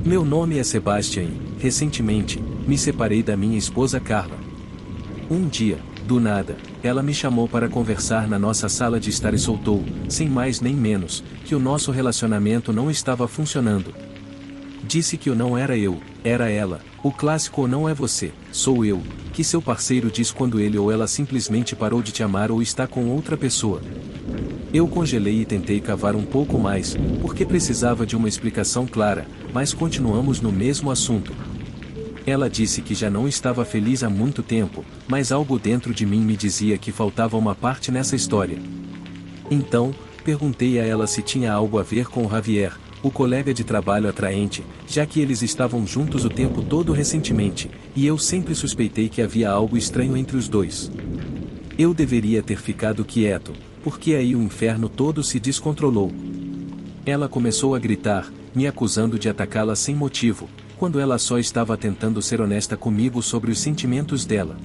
Meu nome é Sebastian e, recentemente, me separei da minha esposa Carla. Um dia, do nada, ela me chamou para conversar na nossa sala de estar e soltou, sem mais nem menos, que o nosso relacionamento não estava funcionando. Disse que eu não era eu, era ela, o clássico ou não é você, sou eu, que seu parceiro diz quando ele ou ela simplesmente parou de te amar ou está com outra pessoa. Eu congelei e tentei cavar um pouco mais, porque precisava de uma explicação clara, mas continuamos no mesmo assunto. Ela disse que já não estava feliz há muito tempo, mas algo dentro de mim me dizia que faltava uma parte nessa história. Então, perguntei a ela se tinha algo a ver com o Javier, o colega de trabalho atraente, já que eles estavam juntos o tempo todo recentemente, e eu sempre suspeitei que havia algo estranho entre os dois. Eu deveria ter ficado quieto, porque aí o inferno todo se descontrolou. Ela começou a gritar, me acusando de atacá-la sem motivo, quando ela só estava tentando ser honesta comigo sobre os sentimentos dela.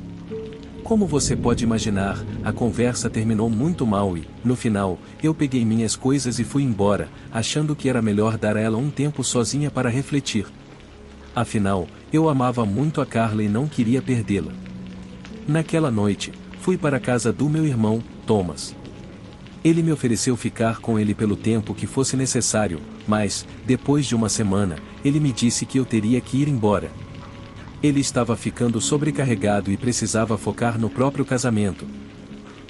Como você pode imaginar, a conversa terminou muito mal e, no final, eu peguei minhas coisas e fui embora, achando que era melhor dar a ela um tempo sozinha para refletir. Afinal, eu amava muito a Carla e não queria perdê-la. Naquela noite, fui para a casa do meu irmão, Thomas. Ele me ofereceu ficar com ele pelo tempo que fosse necessário, mas, depois de uma semana, ele me disse que eu teria que ir embora. Ele estava ficando sobrecarregado e precisava focar no próprio casamento.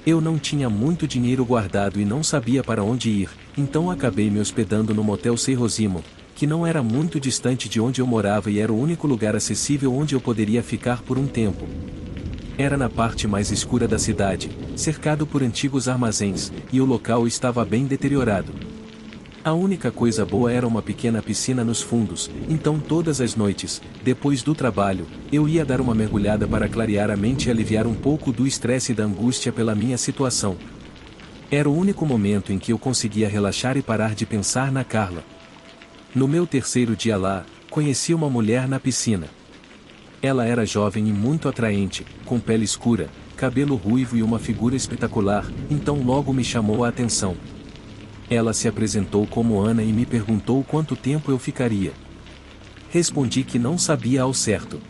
Eu não tinha muito dinheiro guardado e não sabia para onde ir, então acabei me hospedando no motel Seirosimo, que não era muito distante de onde eu morava e era o único lugar acessível onde eu poderia ficar por um tempo. Era na parte mais escura da cidade, cercado por antigos armazéns, e o local estava bem deteriorado. A única coisa boa era uma pequena piscina nos fundos, então todas as noites, depois do trabalho, eu ia dar uma mergulhada para clarear a mente e aliviar um pouco do estresse e da angústia pela minha situação. Era o único momento em que eu conseguia relaxar e parar de pensar na Carla. No meu terceiro dia lá, conheci uma mulher na piscina. Ela era jovem e muito atraente, com pele escura, cabelo ruivo e uma figura espetacular, então logo me chamou a atenção. Ela se apresentou como Ana e me perguntou quanto tempo eu ficaria. Respondi que não sabia ao certo.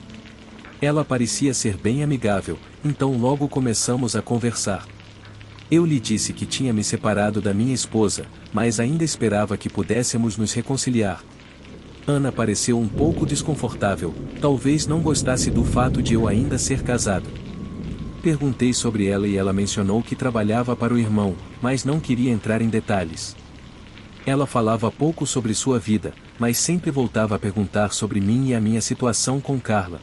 Ela parecia ser bem amigável, então logo começamos a conversar. Eu lhe disse que tinha me separado da minha esposa, mas ainda esperava que pudéssemos nos reconciliar. Ana pareceu um pouco desconfortável, talvez não gostasse do fato de eu ainda ser casado. Perguntei sobre ela e ela mencionou que trabalhava para o irmão, mas não queria entrar em detalhes. Ela falava pouco sobre sua vida, mas sempre voltava a perguntar sobre mim e a minha situação com Carla.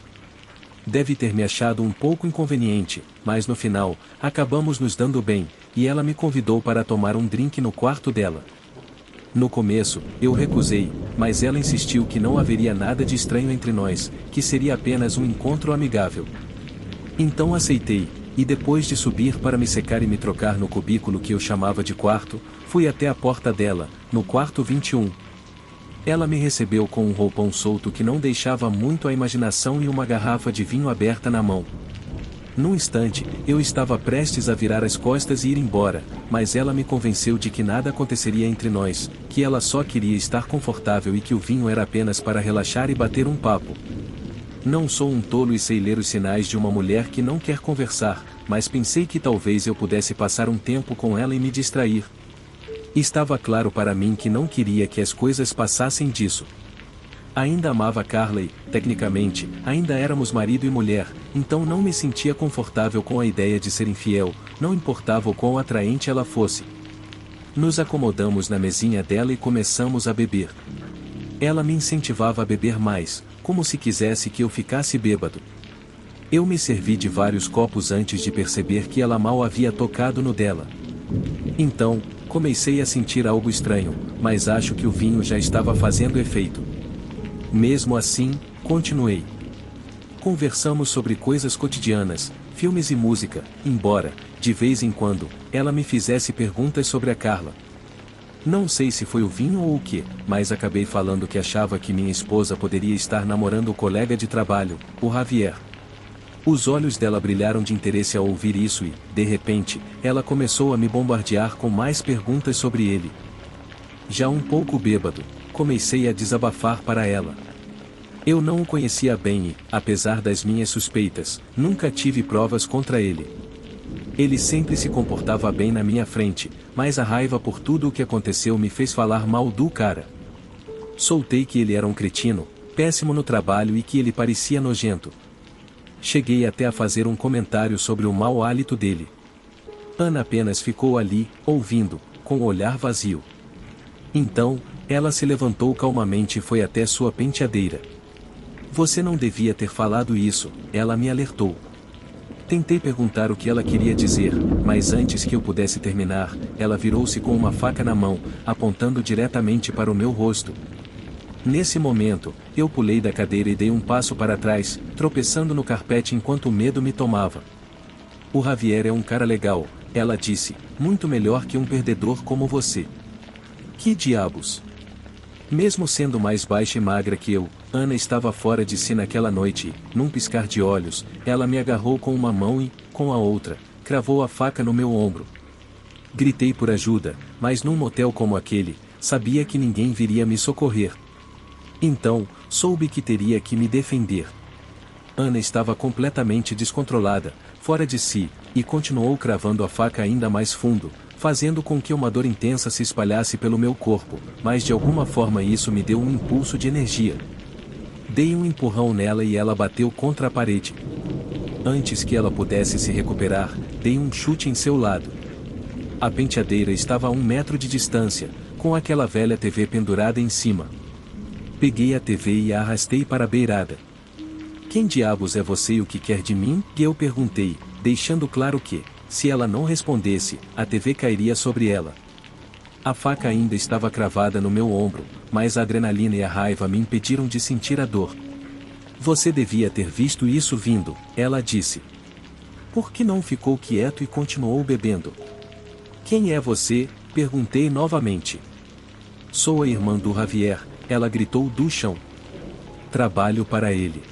Deve ter me achado um pouco inconveniente, mas no final, acabamos nos dando bem, e ela me convidou para tomar um drink no quarto dela. No começo, eu recusei, mas ela insistiu que não haveria nada de estranho entre nós, que seria apenas um encontro amigável. Então aceitei, e depois de subir para me secar e me trocar no cubículo que eu chamava de quarto, fui até a porta dela, no quarto 21. Ela me recebeu com um roupão solto que não deixava muito a imaginação e uma garrafa de vinho aberta na mão. Num instante, eu estava prestes a virar as costas e ir embora, mas ela me convenceu de que nada aconteceria entre nós, que ela só queria estar confortável e que o vinho era apenas para relaxar e bater um papo. Não sou um tolo e sei ler os sinais de uma mulher que não quer conversar, mas pensei que talvez eu pudesse passar um tempo com ela e me distrair. Estava claro para mim que não queria que as coisas passassem disso. Ainda amava Carla e, tecnicamente, ainda éramos marido e mulher, então não me sentia confortável com a ideia de ser infiel, não importava o quão atraente ela fosse. Nos acomodamos na mesinha dela e começamos a beber. Ela me incentivava a beber mais, como se quisesse que eu ficasse bêbado. Eu me servi de vários copos antes de perceber que ela mal havia tocado no dela. Então, comecei a sentir algo estranho, mas acho que o vinho já estava fazendo efeito. Mesmo assim, continuei. Conversamos sobre coisas cotidianas, filmes e música, embora, de vez em quando, ela me fizesse perguntas sobre a Carla. Não sei se foi o vinho ou o que, mas acabei falando que achava que minha esposa poderia estar namorando o colega de trabalho, o Javier. Os olhos dela brilharam de interesse ao ouvir isso e, de repente, ela começou a me bombardear com mais perguntas sobre ele. Já um pouco bêbado, comecei a desabafar para ela. Eu não o conhecia bem e, apesar das minhas suspeitas, nunca tive provas contra ele. Ele sempre se comportava bem na minha frente, mas a raiva por tudo o que aconteceu me fez falar mal do cara. Soltei que ele era um cretino, péssimo no trabalho e que ele parecia nojento. Cheguei até a fazer um comentário sobre o mau hálito dele. Ana apenas ficou ali, ouvindo, com o olhar vazio. Então, ela se levantou calmamente e foi até sua penteadeira. Você não devia ter falado isso, ela me alertou. Tentei perguntar o que ela queria dizer, mas antes que eu pudesse terminar, ela virou-se com uma faca na mão, apontando diretamente para o meu rosto. Nesse momento, eu pulei da cadeira e dei um passo para trás, tropeçando no carpete enquanto o medo me tomava. O Javier é um cara legal, ela disse, muito melhor que um perdedor como você. Que diabos? Mesmo sendo mais baixa e magra que eu, Ana estava fora de si naquela noite e, num piscar de olhos, ela me agarrou com uma mão e, com a outra, cravou a faca no meu ombro. Gritei por ajuda, mas num motel como aquele, sabia que ninguém viria me socorrer. Então, soube que teria que me defender. Ana estava completamente descontrolada, fora de si, e continuou cravando a faca ainda mais fundo, fazendo com que uma dor intensa se espalhasse pelo meu corpo, mas de alguma forma isso me deu um impulso de energia. Dei um empurrão nela e ela bateu contra a parede. Antes que ela pudesse se recuperar, dei um chute em seu lado. A penteadeira estava a 1 metro de distância, com aquela velha TV pendurada em cima. Peguei a TV e a arrastei para a beirada. Quem diabos é você e o que quer de mim? E eu perguntei, deixando claro que, se ela não respondesse, a TV cairia sobre ela. A faca ainda estava cravada no meu ombro, mas a adrenalina e a raiva me impediram de sentir a dor. Você devia ter visto isso vindo, ela disse. Por que não ficou quieto e continuou bebendo? Quem é você? Perguntei novamente. Sou a irmã do Javier, ela gritou do chão. Trabalho para ele.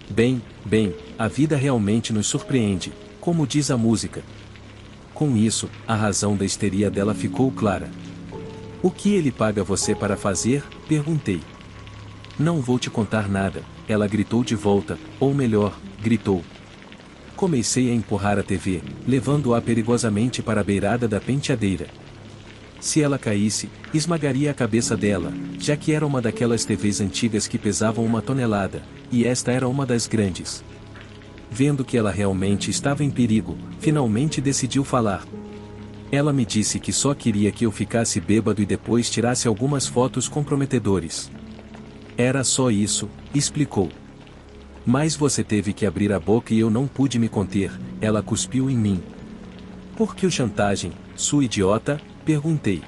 Bem, a vida realmente nos surpreende, como diz a música. Com isso, a razão da histeria dela ficou clara. O que ele paga você para fazer? Perguntei. Não vou te contar nada, ela gritou de volta, ou melhor, gritou. Comecei a empurrar a TV, levando-a perigosamente para a beirada da penteadeira. Se ela caísse, esmagaria a cabeça dela, já que era uma daquelas TVs antigas que pesavam 1 tonelada, e esta era uma das grandes. Vendo que ela realmente estava em perigo, finalmente decidiu falar. Ela me disse que só queria que eu ficasse bêbado e depois tirasse algumas fotos comprometedores. Era só isso, explicou. Mas você teve que abrir a boca e eu não pude me conter, ela cuspiu em mim. Por que o chantagem, sua idiota? Perguntei.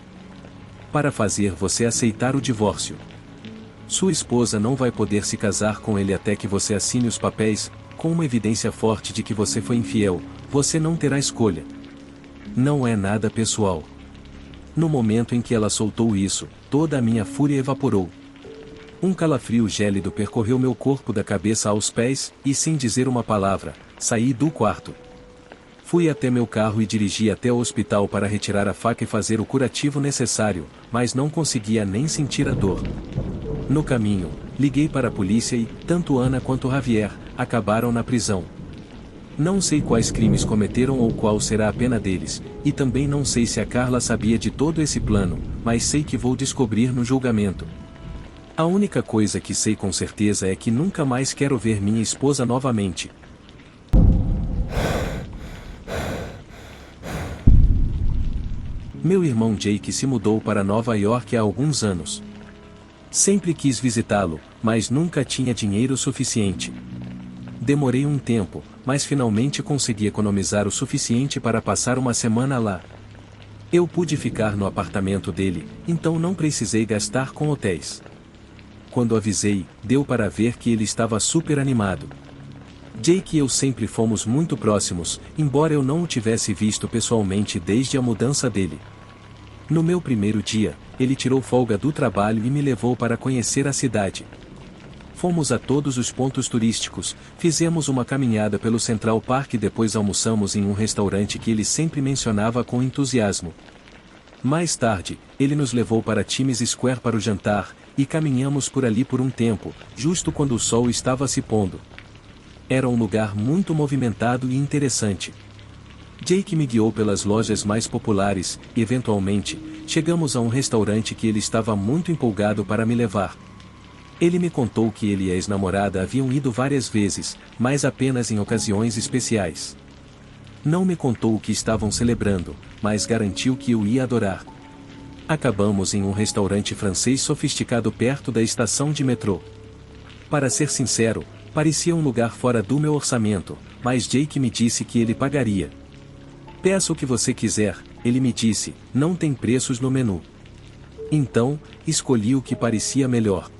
Para fazer você aceitar o divórcio. Sua esposa não vai poder se casar com ele até que você assine os papéis, com uma evidência forte de que você foi infiel, você não terá escolha. Não é nada pessoal. No momento em que ela soltou isso, toda a minha fúria evaporou. Um calafrio gélido percorreu meu corpo da cabeça aos pés, e sem dizer uma palavra, saí do quarto. Fui até meu carro e dirigi até o hospital para retirar a faca e fazer o curativo necessário, mas não conseguia nem sentir a dor. No caminho, liguei para a polícia e, tanto Ana quanto Javier, acabaram na prisão. Não sei quais crimes cometeram ou qual será a pena deles, e também não sei se a Carla sabia de todo esse plano, mas sei que vou descobrir no julgamento. A única coisa que sei com certeza é que nunca mais quero ver minha esposa novamente. Meu irmão Jake se mudou para Nova York há alguns anos. Sempre quis visitá-lo, mas nunca tinha dinheiro suficiente. Demorei um tempo, mas finalmente consegui economizar o suficiente para passar uma semana lá. Eu pude ficar no apartamento dele, então não precisei gastar com hotéis. Quando avisei, deu para ver que ele estava super animado. Jake e eu sempre fomos muito próximos, embora eu não o tivesse visto pessoalmente desde a mudança dele. No meu primeiro dia, ele tirou folga do trabalho e me levou para conhecer a cidade. Fomos a todos os pontos turísticos, fizemos uma caminhada pelo Central Park e depois almoçamos em um restaurante que ele sempre mencionava com entusiasmo. Mais tarde, ele nos levou para Times Square para o jantar, e caminhamos por ali por um tempo, justo quando o sol estava se pondo. Era um lugar muito movimentado e interessante. Jake me guiou pelas lojas mais populares, e eventualmente, chegamos a um restaurante que ele estava muito empolgado para me levar. Ele me contou que ele e a ex-namorada haviam ido várias vezes, mas apenas em ocasiões especiais. Não me contou o que estavam celebrando, mas garantiu que eu ia adorar. Acabamos em um restaurante francês sofisticado perto da estação de metrô. Para ser sincero, parecia um lugar fora do meu orçamento, mas Jake me disse que ele pagaria. Peça o que você quiser, ele me disse, não tem preços no menu. Então, escolhi o que parecia melhor.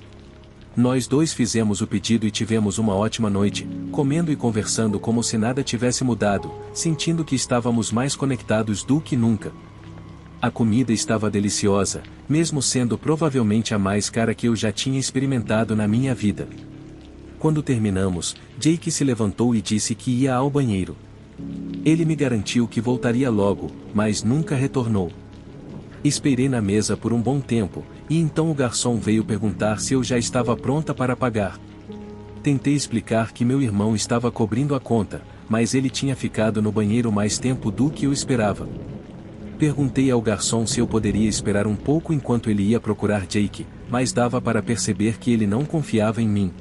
Nós dois fizemos o pedido e tivemos uma ótima noite, comendo e conversando como se nada tivesse mudado, sentindo que estávamos mais conectados do que nunca. A comida estava deliciosa, mesmo sendo provavelmente a mais cara que eu já tinha experimentado na minha vida. Quando terminamos, Jake se levantou e disse que ia ao banheiro. Ele me garantiu que voltaria logo, mas nunca retornou. Esperei na mesa por um bom tempo, e então o garçom veio perguntar se eu já estava pronta para pagar. Tentei explicar que meu irmão estava cobrindo a conta, mas ele tinha ficado no banheiro mais tempo do que eu esperava. Perguntei ao garçom se eu poderia esperar um pouco enquanto ele ia procurar Jake, mas dava para perceber que ele não confiava em mim.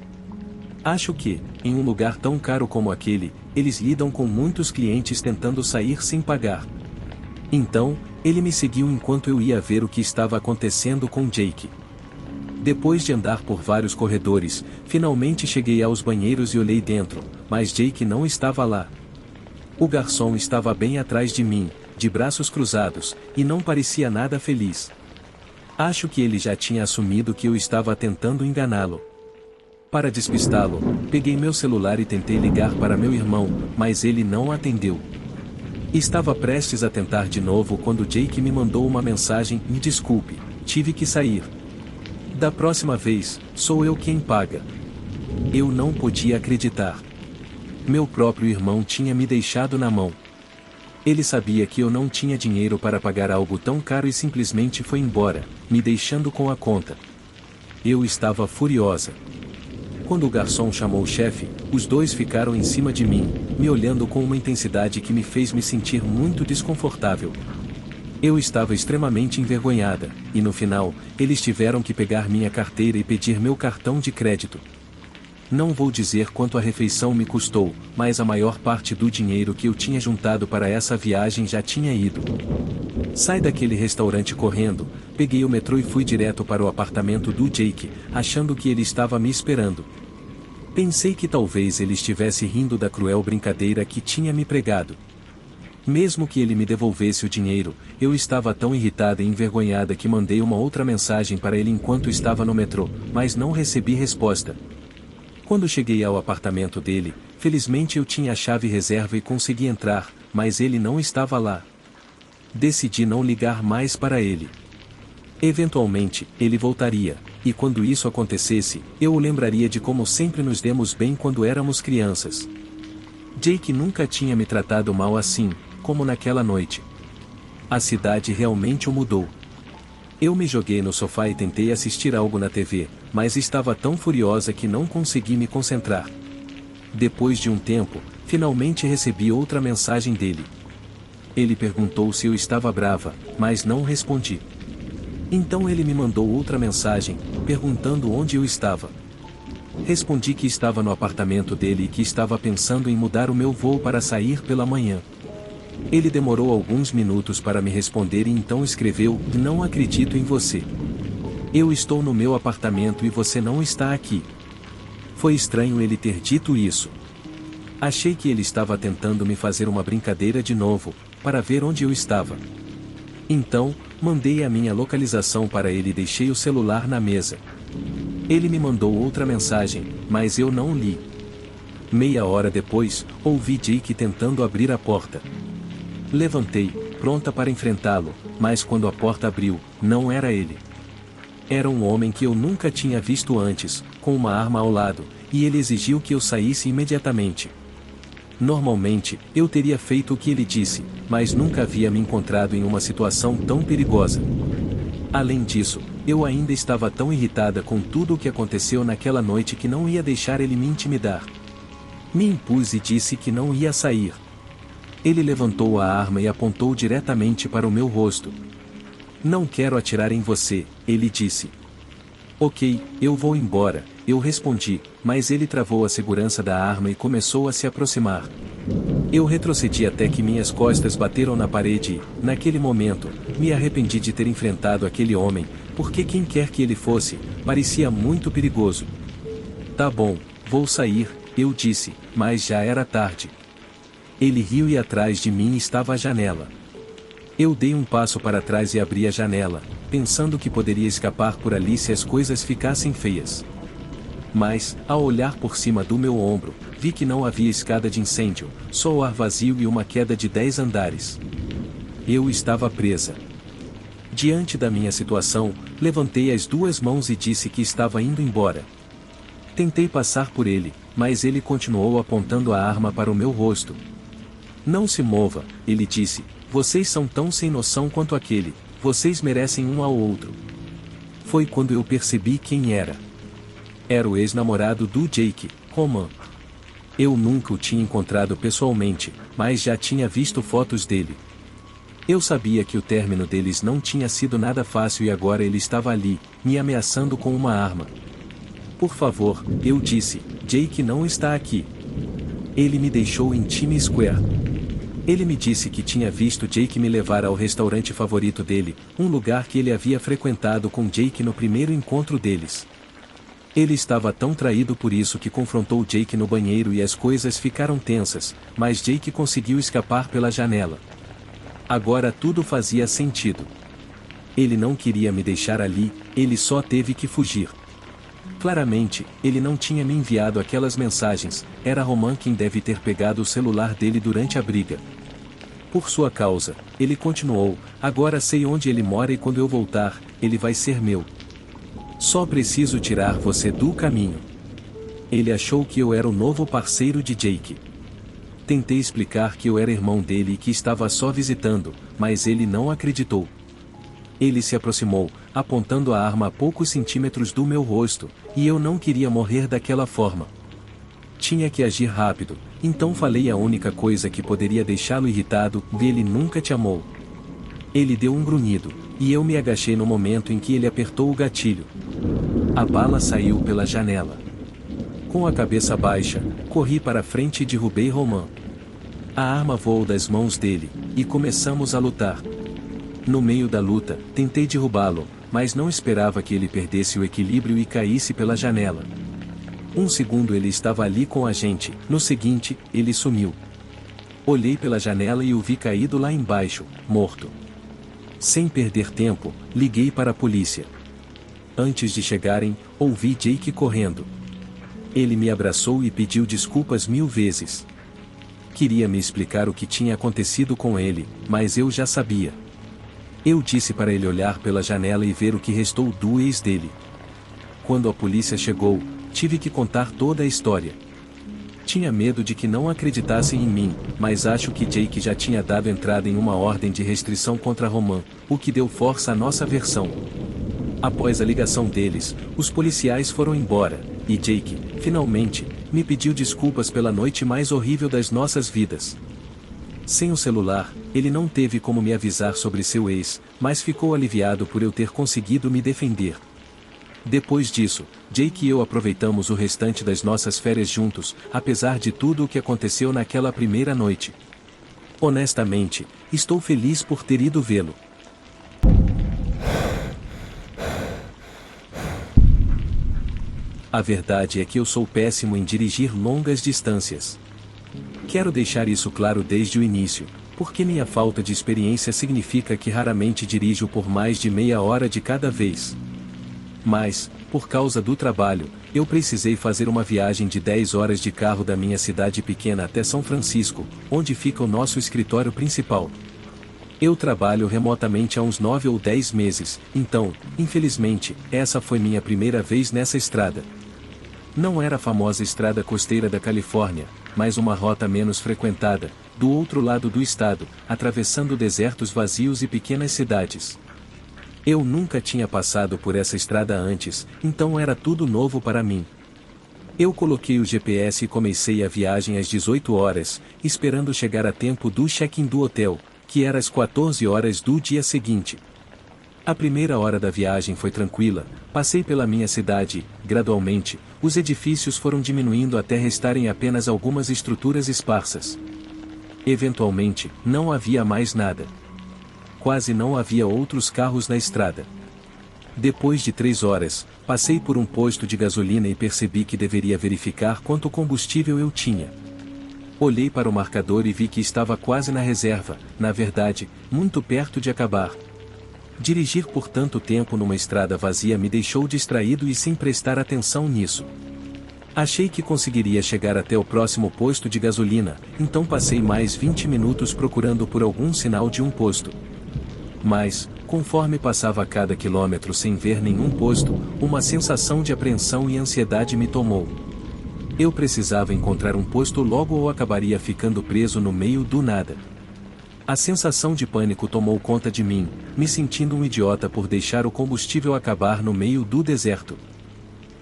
Acho que, em um lugar tão caro como aquele, eles lidam com muitos clientes tentando sair sem pagar. Então, ele me seguiu enquanto eu ia ver o que estava acontecendo com Jake. Depois de andar por vários corredores, finalmente cheguei aos banheiros e olhei dentro, mas Jake não estava lá. O garçom estava bem atrás de mim, de braços cruzados, e não parecia nada feliz. Acho que ele já tinha assumido que eu estava tentando enganá-lo. Para despistá-lo, peguei meu celular e tentei ligar para meu irmão, mas ele não atendeu. Estava prestes a tentar de novo quando Jake me mandou uma mensagem: me desculpe, tive que sair. Da próxima vez, sou eu quem paga. Eu não podia acreditar. Meu próprio irmão tinha me deixado na mão. Ele sabia que eu não tinha dinheiro para pagar algo tão caro e simplesmente foi embora, me deixando com a conta. Eu estava furiosa. Quando o garçom chamou o chefe, os dois ficaram em cima de mim, me olhando com uma intensidade que me fez me sentir muito desconfortável. Eu estava extremamente envergonhada, e no final, eles tiveram que pegar minha carteira e pedir meu cartão de crédito. Não vou dizer quanto a refeição me custou, mas a maior parte do dinheiro que eu tinha juntado para essa viagem já tinha ido. Saí daquele restaurante correndo, peguei o metrô e fui direto para o apartamento do Jake, achando que ele estava me esperando. Pensei que talvez ele estivesse rindo da cruel brincadeira que tinha me pregado. Mesmo que ele me devolvesse o dinheiro, eu estava tão irritada e envergonhada que mandei uma outra mensagem para ele enquanto estava no metrô, mas não recebi resposta. Quando cheguei ao apartamento dele, felizmente eu tinha a chave reserva e consegui entrar, mas ele não estava lá. Decidi não ligar mais para ele. Eventualmente, ele voltaria, e quando isso acontecesse, eu o lembraria de como sempre nos demos bem quando éramos crianças. Jake nunca tinha me tratado mal assim, como naquela noite. A cidade realmente o mudou. Eu me joguei no sofá e tentei assistir algo na TV, mas estava tão furiosa que não consegui me concentrar. Depois de um tempo, finalmente recebi outra mensagem dele. Ele perguntou se eu estava brava, mas não respondi. Então ele me mandou outra mensagem, perguntando onde eu estava. Respondi que estava no apartamento dele e que estava pensando em mudar o meu voo para sair pela manhã. Ele demorou alguns minutos para me responder e então escreveu: não acredito em você. Eu estou no meu apartamento e você não está aqui. Foi estranho ele ter dito isso. Achei que ele estava tentando me fazer uma brincadeira de novo, para ver onde eu estava. Então, mandei a minha localização para ele e deixei o celular na mesa. Ele me mandou outra mensagem, mas eu não li. Meia hora depois, ouvi Jake tentando abrir a porta. Levantei, pronta para enfrentá-lo, mas quando a porta abriu, não era ele. Era um homem que eu nunca tinha visto antes, com uma arma ao lado, e ele exigiu que eu saísse imediatamente. Normalmente, eu teria feito o que ele disse, mas nunca havia me encontrado em uma situação tão perigosa. Além disso, Eu ainda estava tão irritada com tudo o que aconteceu naquela noite que não ia deixar ele me intimidar. Me impus e disse que não ia sair. Ele levantou a arma e apontou diretamente para o meu rosto. Não quero atirar em você, ele disse. Ok, eu vou embora, eu respondi, mas ele travou a segurança da arma e começou a se aproximar. Eu retrocedi até que minhas costas bateram na parede e, naquele momento, me arrependi de ter enfrentado aquele homem, porque quem quer que ele fosse, parecia muito perigoso. Tá bom, vou sair, eu disse, mas já era tarde. Ele riu e atrás de mim estava a janela. Eu dei um passo para trás e abri a janela, pensando que poderia escapar por ali se as coisas ficassem feias. Mas, ao olhar por cima do meu ombro, vi que não havia escada de incêndio, só o ar vazio e uma queda de 10 andares. Eu estava presa. Diante da minha situação, levantei as duas mãos e disse que estava indo embora. Tentei passar por ele, mas ele continuou apontando a arma para o meu rosto. Não se mova, ele disse, vocês são tão sem noção quanto aquele, vocês merecem um ao outro. Foi quando eu percebi quem era. Era o ex-namorado do Jake, Roman. Eu nunca o tinha encontrado pessoalmente, mas já tinha visto fotos dele. Eu sabia que o término deles não tinha sido nada fácil e agora ele estava ali, me ameaçando com uma arma. Por favor, eu disse, Jake não está aqui. Ele me deixou em Times Square. Ele me disse que tinha visto Jake me levar ao restaurante favorito dele, um lugar que ele havia frequentado com Jake no primeiro encontro deles. Ele estava tão traído por isso que confrontou Jake no banheiro e as coisas ficaram tensas, mas Jake conseguiu escapar pela janela. Agora tudo fazia sentido. Ele não queria me deixar ali, ele só teve que fugir. Claramente, ele não tinha me enviado aquelas mensagens, era Roman quem deve ter pegado o celular dele durante a briga. Por sua causa, ele continuou, agora sei onde ele mora e quando eu voltar, ele vai ser meu. Só preciso tirar você do caminho. Ele achou que eu era o novo parceiro de Jake. Tentei explicar que eu era irmão dele e que estava só visitando, mas ele não acreditou. Ele se aproximou, apontando a arma a poucos centímetros do meu rosto, e eu não queria morrer daquela forma. Tinha que agir rápido, então falei a única coisa que poderia deixá-lo irritado, ele nunca te amou. Ele deu um grunhido, e eu me agachei no momento em que ele apertou o gatilho. A bala saiu pela janela. Com a cabeça baixa, corri para frente e derrubei Roman. A arma voou das mãos dele, e começamos a lutar. No meio da luta, tentei derrubá-lo, mas não esperava que ele perdesse o equilíbrio e caísse pela janela. Um segundo ele estava ali com a gente, no seguinte, ele sumiu. Olhei pela janela e o vi caído lá embaixo, morto. Sem perder tempo, liguei para a polícia. Antes de chegarem, ouvi Jake correndo. Ele me abraçou e pediu desculpas 1000 vezes. Queria me explicar o que tinha acontecido com ele, mas eu já sabia. Eu disse para ele olhar pela janela e ver o que restou do ex dele. Quando a polícia chegou, tive que contar toda a história. Tinha medo de que não acreditassem em mim, mas acho que Jake já tinha dado entrada em uma ordem de restrição contra Roman, o que deu força à nossa versão. Após a ligação deles, os policiais foram embora, e Jake, finalmente, me pediu desculpas pela noite mais horrível das nossas vidas. Sem o celular, ele não teve como me avisar sobre seu ex, mas ficou aliviado por eu ter conseguido me defender. Depois disso, Jake e eu aproveitamos o restante das nossas férias juntos, apesar de tudo o que aconteceu naquela primeira noite. Honestamente, estou feliz por ter ido vê-lo. A verdade é que eu sou péssimo em dirigir longas distâncias. Quero deixar isso claro desde o início, porque minha falta de experiência significa que raramente dirijo por mais de meia hora de cada vez. Mas, por causa do trabalho, eu precisei fazer uma viagem de 10 horas de carro da minha cidade pequena até São Francisco, onde fica o nosso escritório principal. Eu trabalho remotamente há uns 9 ou 10 meses, então, infelizmente, essa foi minha primeira vez nessa estrada. Não era a famosa estrada costeira da Califórnia, mas uma rota menos frequentada, do outro lado do estado, atravessando desertos vazios e pequenas cidades. Eu nunca tinha passado por essa estrada antes, então era tudo novo para mim. Eu coloquei o GPS e comecei a viagem às 18 horas, esperando chegar a tempo do check-in do hotel, que era às 14 horas do dia seguinte. A primeira hora da viagem foi tranquila, passei pela minha cidade e, gradualmente, os edifícios foram diminuindo até restarem apenas algumas estruturas esparsas. Eventualmente, não havia mais nada. Quase não havia outros carros na estrada. Depois de 3 horas, passei por um posto de gasolina e percebi que deveria verificar quanto combustível eu tinha. Olhei para o marcador e vi que estava quase na reserva, na verdade, muito perto de acabar. Dirigir por tanto tempo numa estrada vazia me deixou distraído e sem prestar atenção nisso. Achei que conseguiria chegar até o próximo posto de gasolina, então passei mais 20 minutos procurando por algum sinal de um posto. Mas, conforme passava cada quilômetro sem ver nenhum posto, uma sensação de apreensão e ansiedade me tomou. Eu precisava encontrar um posto logo ou acabaria ficando preso no meio do nada. A sensação de pânico tomou conta de mim, me sentindo um idiota por deixar o combustível acabar no meio do deserto.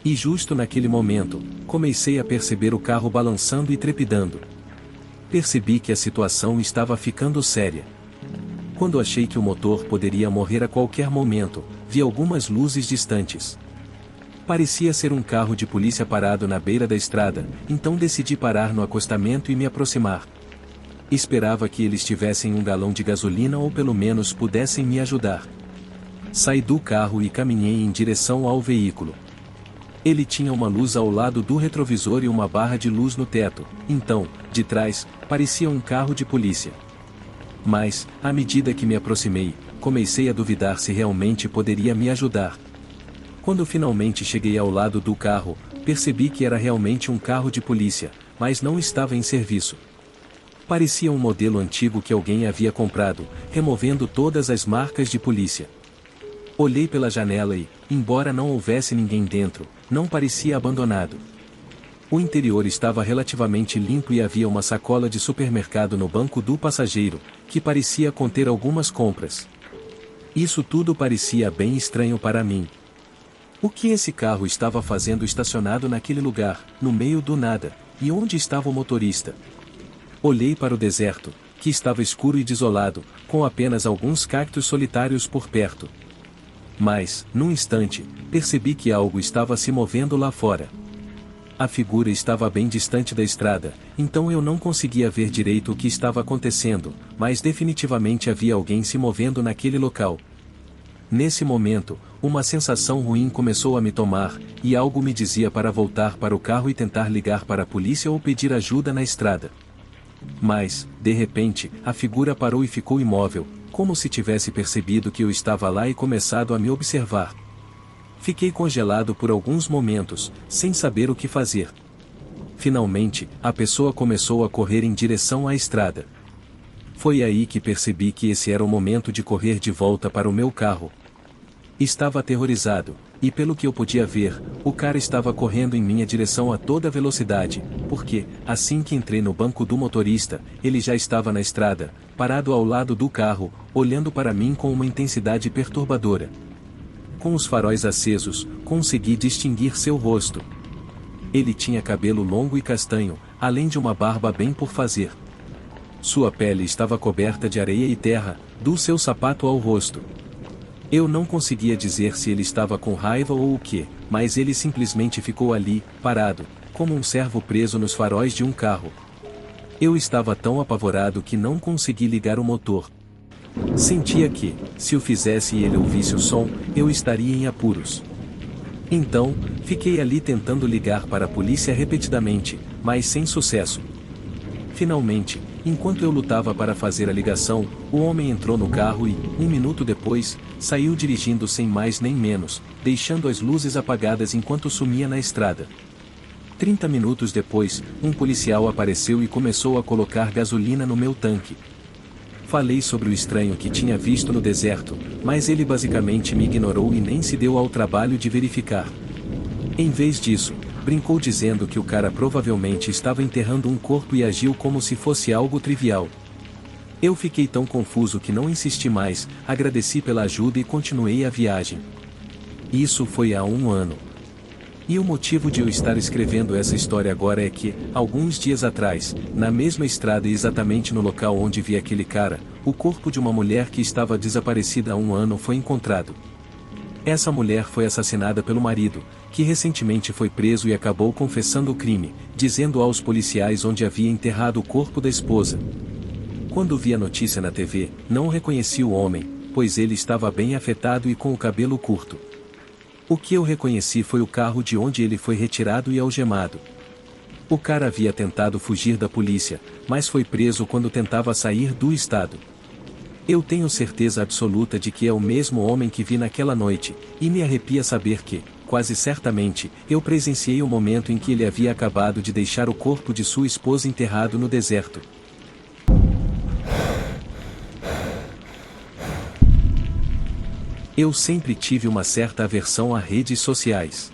E justo naquele momento, comecei a perceber o carro balançando e trepidando. Percebi que a situação estava ficando séria. Quando achei que o motor poderia morrer a qualquer momento, vi algumas luzes distantes. Parecia ser um carro de polícia parado na beira da estrada, então decidi parar no acostamento e me aproximar. Esperava que eles tivessem um galão de gasolina ou pelo menos pudessem me ajudar. Saí do carro e caminhei em direção ao veículo. Ele tinha uma luz ao lado do retrovisor e uma barra de luz no teto, então, de trás, parecia um carro de polícia. Mas, à medida que me aproximei, comecei a duvidar se realmente poderia me ajudar. Quando finalmente cheguei ao lado do carro, percebi que era realmente um carro de polícia, mas não estava em serviço. Parecia um modelo antigo que alguém havia comprado, removendo todas as marcas de polícia. Olhei pela janela e, embora não houvesse ninguém dentro, não parecia abandonado. O interior estava relativamente limpo e havia uma sacola de supermercado no banco do passageiro, que parecia conter algumas compras. Isso tudo parecia bem estranho para mim. O que esse carro estava fazendo estacionado naquele lugar, no meio do nada, e onde estava o motorista? Olhei para o deserto, que estava escuro e desolado, com apenas alguns cactos solitários por perto. Mas, num instante, percebi que algo estava se movendo lá fora. A figura estava bem distante da estrada, então eu não conseguia ver direito o que estava acontecendo, mas definitivamente havia alguém se movendo naquele local. Nesse momento, uma sensação ruim começou a me tomar, e algo me dizia para voltar para o carro e tentar ligar para a polícia ou pedir ajuda na estrada. Mas, de repente, a figura parou e ficou imóvel, como se tivesse percebido que eu estava lá e começado a me observar. Fiquei congelado por alguns momentos, sem saber o que fazer. Finalmente, a pessoa começou a correr em direção à estrada. Foi aí que percebi que esse era o momento de correr de volta para o meu carro. Estava aterrorizado, e pelo que eu podia ver, o cara estava correndo em minha direção a toda velocidade, porque, assim que entrei no banco do motorista, ele já estava na estrada, parado ao lado do carro, olhando para mim com uma intensidade perturbadora. Com os faróis acesos, consegui distinguir seu rosto. Ele tinha cabelo longo e castanho, além de uma barba bem por fazer. Sua pele estava coberta de areia e terra, do seu sapato ao rosto. Eu não conseguia dizer se ele estava com raiva ou o que, mas ele simplesmente ficou ali, parado, como um cervo preso nos faróis de um carro. Eu estava tão apavorado que não consegui ligar o motor. Sentia que, se o fizesse e ele ouvisse o som, eu estaria em apuros. Então, fiquei ali tentando ligar para a polícia repetidamente, mas sem sucesso. Finalmente, enquanto eu lutava para fazer a ligação, o homem entrou no carro e, um minuto depois, saiu dirigindo sem mais nem menos, deixando as luzes apagadas enquanto sumia na estrada. 30 minutos depois, um policial apareceu e começou a colocar gasolina no meu tanque. Falei sobre o estranho que tinha visto no deserto, mas ele basicamente me ignorou e nem se deu ao trabalho de verificar. Em vez disso, brincou dizendo que o cara provavelmente estava enterrando um corpo e agiu como se fosse algo trivial. Eu fiquei tão confuso que não insisti mais, agradeci pela ajuda e continuei a viagem. Isso foi há 1 ano. E o motivo de eu estar escrevendo essa história agora é que, alguns dias atrás, na mesma estrada e exatamente no local onde vi aquele cara, o corpo de uma mulher que estava desaparecida há 1 ano foi encontrado. Essa mulher foi assassinada pelo marido, que recentemente foi preso e acabou confessando o crime, dizendo aos policiais onde havia enterrado o corpo da esposa. Quando vi a notícia na TV, não reconheci o homem, pois ele estava bem afetado e com o cabelo curto. O que eu reconheci foi o carro de onde ele foi retirado e algemado. O cara havia tentado fugir da polícia, mas foi preso quando tentava sair do estado. Eu tenho certeza absoluta de que é o mesmo homem que vi naquela noite, e me arrepia saber que, quase certamente, eu presenciei o momento em que ele havia acabado de deixar o corpo de sua esposa enterrado no deserto. Eu sempre tive uma certa aversão a redes sociais.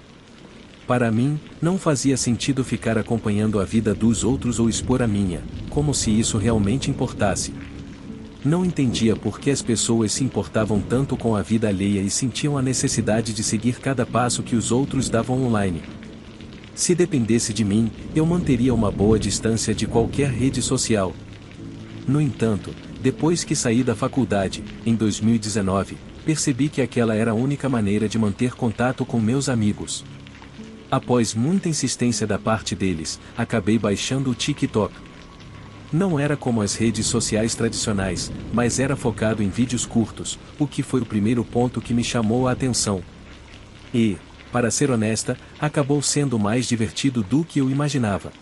Para mim, não fazia sentido ficar acompanhando a vida dos outros ou expor a minha, como se isso realmente importasse. Não entendia por que as pessoas se importavam tanto com a vida alheia e sentiam a necessidade de seguir cada passo que os outros davam online. Se dependesse de mim, eu manteria uma boa distância de qualquer rede social. No entanto, depois que saí da faculdade, em 2019, percebi que aquela era a única maneira de manter contato com meus amigos. Após muita insistência da parte deles, acabei baixando o TikTok. Não era como as redes sociais tradicionais, mas era focado em vídeos curtos, o que foi o primeiro ponto que me chamou a atenção. E, para ser honesta, acabou sendo mais divertido do que eu imaginava.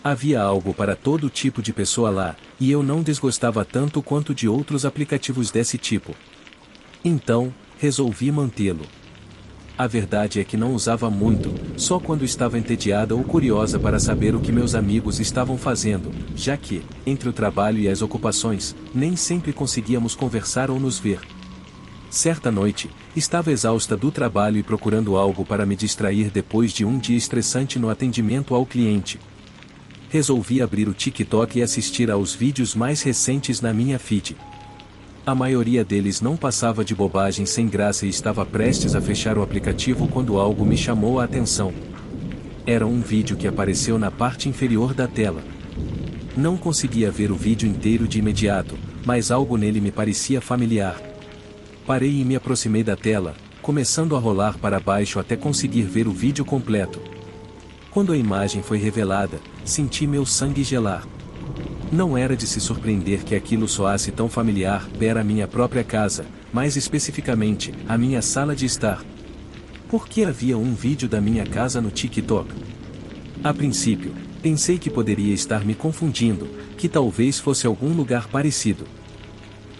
Havia algo para todo tipo de pessoa lá, e eu não desgostava tanto quanto de outros aplicativos desse tipo. Então, resolvi mantê-lo. A verdade é que não usava muito, só quando estava entediada ou curiosa para saber o que meus amigos estavam fazendo, já que, entre o trabalho e as ocupações, nem sempre conseguíamos conversar ou nos ver. Certa noite, estava exausta do trabalho e procurando algo para me distrair depois de um dia estressante no atendimento ao cliente. Resolvi abrir o TikTok e assistir aos vídeos mais recentes na minha feed. A maioria deles não passava de bobagem sem graça e estava prestes a fechar o aplicativo quando algo me chamou a atenção. Era um vídeo que apareceu na parte inferior da tela. Não conseguia ver o vídeo inteiro de imediato, mas algo nele me parecia familiar. Parei e me aproximei da tela, começando a rolar para baixo até conseguir ver o vídeo completo. Quando a imagem foi revelada, senti meu sangue gelar. Não era de se surpreender que aquilo soasse tão familiar. Era a minha própria casa, mais especificamente, a minha sala de estar. Por que havia um vídeo da minha casa no TikTok? A princípio, pensei que poderia estar me confundindo, que talvez fosse algum lugar parecido.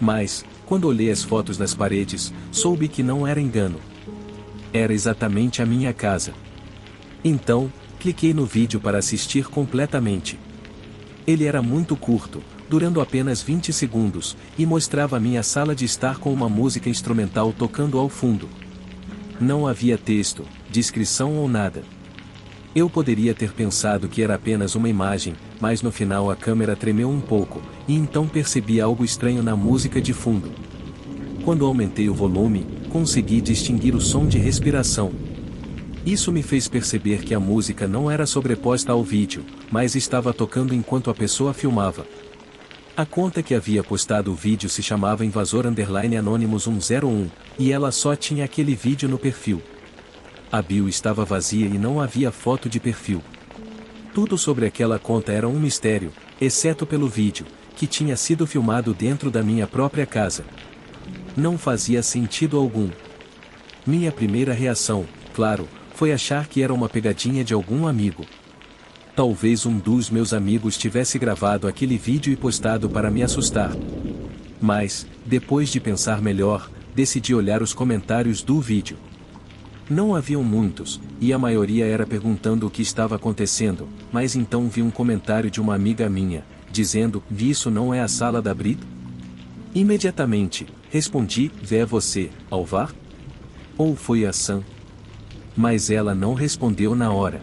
Mas, quando olhei as fotos nas paredes, soube que não era engano. Era exatamente a minha casa. Então, cliquei no vídeo para assistir completamente. Ele era muito curto, durando apenas 20 segundos, e mostrava a minha sala de estar com uma música instrumental tocando ao fundo. Não havia texto, descrição ou nada. Eu poderia ter pensado que era apenas uma imagem, mas no final a câmera tremeu um pouco, e então percebi algo estranho na música de fundo. Quando aumentei o volume, consegui distinguir o som de respiração. Isso me fez perceber que a música não era sobreposta ao vídeo, mas estava tocando enquanto a pessoa filmava. A conta que havia postado o vídeo se chamava Invasor_Anonymous 101, e ela só tinha aquele vídeo no perfil. A bio estava vazia e não havia foto de perfil. Tudo sobre aquela conta era um mistério, exceto pelo vídeo, que tinha sido filmado dentro da minha própria casa. Não fazia sentido algum. Minha primeira reação, claro, foi achar que era uma pegadinha de algum amigo. Talvez um dos meus amigos tivesse gravado aquele vídeo e postado para me assustar. Mas, depois de pensar melhor, decidi olhar os comentários do vídeo. Não haviam muitos, e a maioria era perguntando o que estava acontecendo, mas então vi um comentário de uma amiga minha, dizendo: "Isso não é a sala da Brit?" Imediatamente, respondi: "Vê você, Alvar? Ou foi a Sam?" Mas ela não respondeu na hora.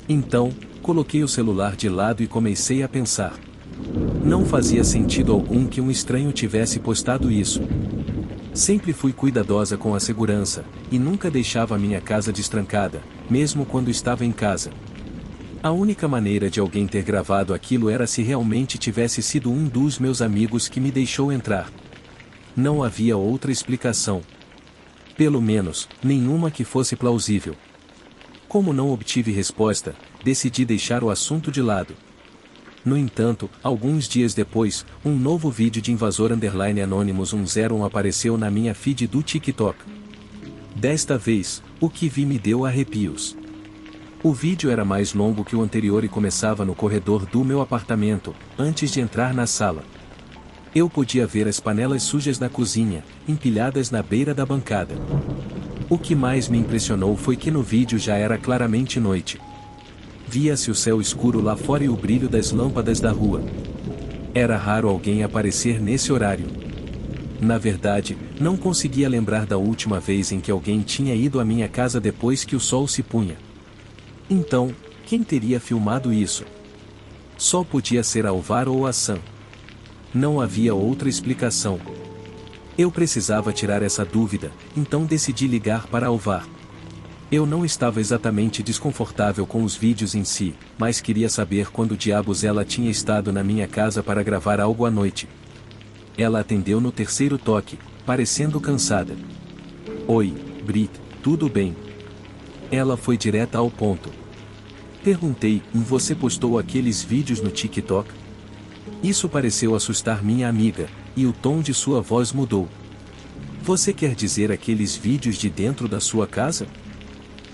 Então, coloquei o celular de lado e comecei a pensar. Não fazia sentido algum que um estranho tivesse postado isso. Sempre fui cuidadosa com a segurança, e nunca deixava minha casa destrancada, mesmo quando estava em casa. A única maneira de alguém ter gravado aquilo era se realmente tivesse sido um dos meus amigos que me deixou entrar. Não havia outra explicação. Pelo menos, nenhuma que fosse plausível. Como não obtive resposta, decidi deixar o assunto de lado. No entanto, alguns dias depois, um novo vídeo de Invasor Anonymous 101 apareceu na minha feed do TikTok. Desta vez, o que vi me deu arrepios. O vídeo era mais longo que o anterior e começava no corredor do meu apartamento, antes de entrar na sala. Eu podia ver as panelas sujas na cozinha, empilhadas na beira da bancada. O que mais me impressionou foi que no vídeo já era claramente noite. Via-se o céu escuro lá fora e o brilho das lâmpadas da rua. Era raro alguém aparecer nesse horário. Na verdade, não conseguia lembrar da última vez em que alguém tinha ido à minha casa depois que o sol se punha. Então, quem teria filmado isso? Só podia ser Alvar ou a Sam. Não havia outra explicação. Eu precisava tirar essa dúvida, então decidi ligar para Alvar. Eu não estava exatamente desconfortável com os vídeos em si, mas queria saber quando diabos ela tinha estado na minha casa para gravar algo à noite. Ela atendeu no terceiro toque, parecendo cansada. Oi, Brit, tudo bem? Ela foi direta ao ponto. Perguntei, você postou aqueles vídeos no TikTok? Isso pareceu assustar minha amiga, e o tom de sua voz mudou. Você quer dizer aqueles vídeos de dentro da sua casa?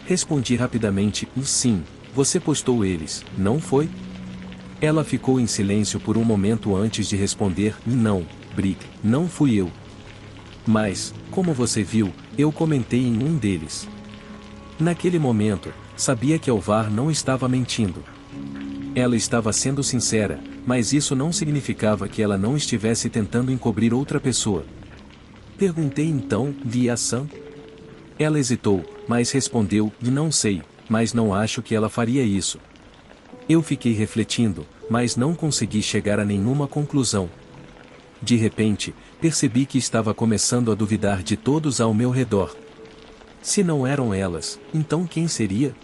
Respondi rapidamente, sim, você postou eles, não foi? Ela ficou em silêncio por um momento antes de responder, não, Brit, não fui eu. Mas, como você viu, eu comentei em um deles. Naquele momento, sabia que Alvar não estava mentindo. Ela estava sendo sincera, mas isso não significava que ela não estivesse tentando encobrir outra pessoa. Perguntei então, vi a Sam? Ela hesitou, mas respondeu, não sei, mas não acho que ela faria isso. Eu fiquei refletindo, mas não consegui chegar a nenhuma conclusão. De repente, percebi que estava começando a duvidar de todos ao meu redor. Se não eram elas, então quem seria?